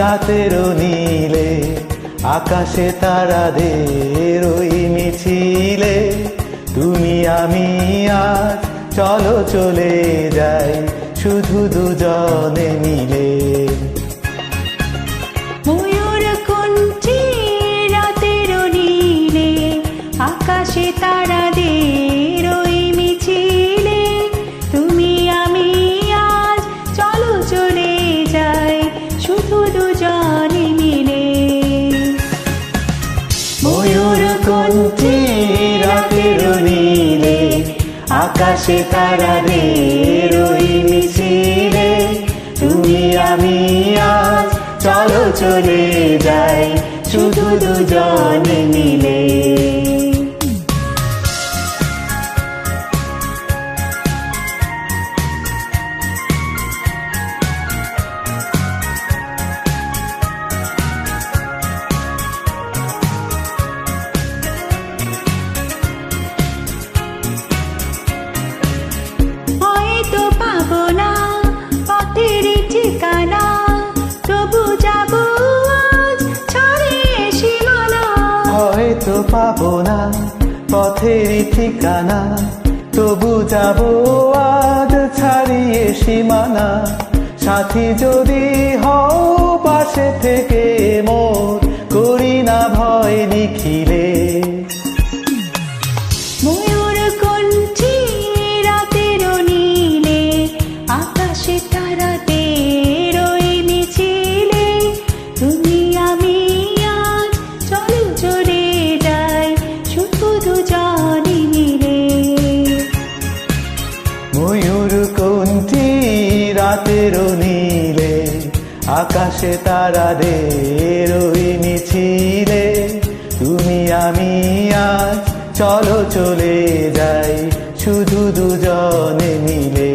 রাতের নীলে আকাশে তারাদের ওই মিছিলে তুমি আমি আজ চলো চলে যাই শুধু দুজনে মিলে। ময়ূরকণ্ঠী রাতের নীলে আকাশে তারাদের ওই মিছিলে তুমি আমি আজ চলো চলে যাই শুধু দুজনে মিলে। ময়ূরকণ্ঠী রাতের নীলে আকাশে তারাদের ওই মিছিলে তুমি আমি আজ চলো চলে যাই শুধু দুজনে মিলে। হয়তো পাবো না পথের ঠিকানা, তবু যাবো আজ ছাড়িয়ে সীমানা। হয়তো পাবো না পথের ঠিকানা, তবু যাবো আজ ছাড়িয়ে সীমানা। সাথী যদি হও পাশে থেকে মোর, করি না ভয় নিখিলে। ময়ূরকণ্ঠী রাতের নীলে আকাশে তারাদের ওই মিছিলে তুমি আমি আজ চলো চলে যাই শুধু দুজনে মিলে। ময়ূরকণ্ঠী রাতের নীলে আকাশে তারাদের ওই মিছিলে তুমি আমি আজ চলো চলে যাই শুধু দুজনে মিলে।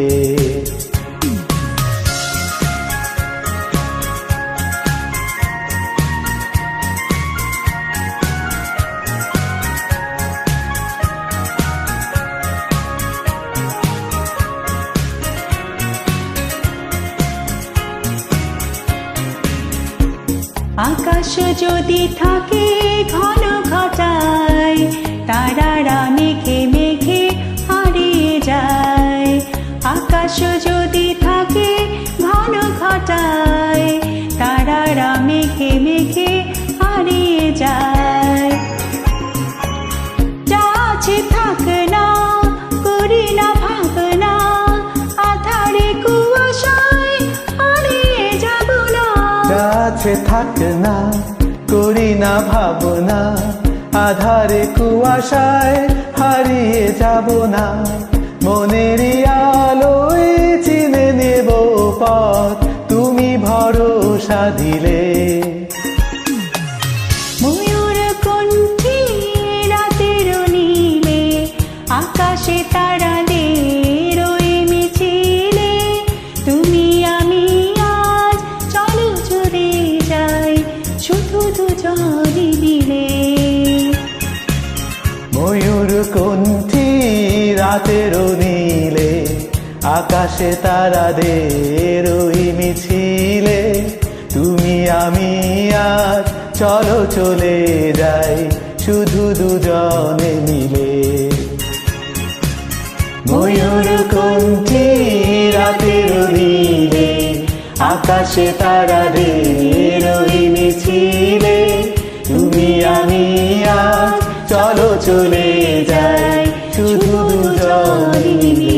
আকাশ যদি থাকে ঘন ঘটায়, তারারা মেঘে মেঘে হারিয়ে যায়। আকাশ যদি থাকে ঘন ঘটায়, তারারা মেঘে মেঘে হারিয়ে যায়। যা আছে থাক না, করি না ভাবনা, আধারে কুয়াশায় হারিয়ে যাব না। আছে থাক না, করি না ভাবনা, আধারে কুয়াশায় হারিয়ে যাব না। মনের আলোয় চিনে নেব পথ তুমি ভরসা দিলে। ময়ূরকণ্ঠী রাতের নীলে আকাশে তারাদের ওই মিছিলে তুমি আমি আজ চলো চলে যাই শুধু দুজনে মিলে। ময়ূরকণ্ঠী রাতের নীলে আকাশে তারাদের ওই মিছিলে তুমি আমি আজ চলো চলে যাই শুধু দুজনে মিলে। ময়ূরকণ্ঠী রাতের নীলে আকাশে তারাদের ওই মিছিলে তুমি আমি আজ চলো চলে যাই শুধু দুজনে মিলে।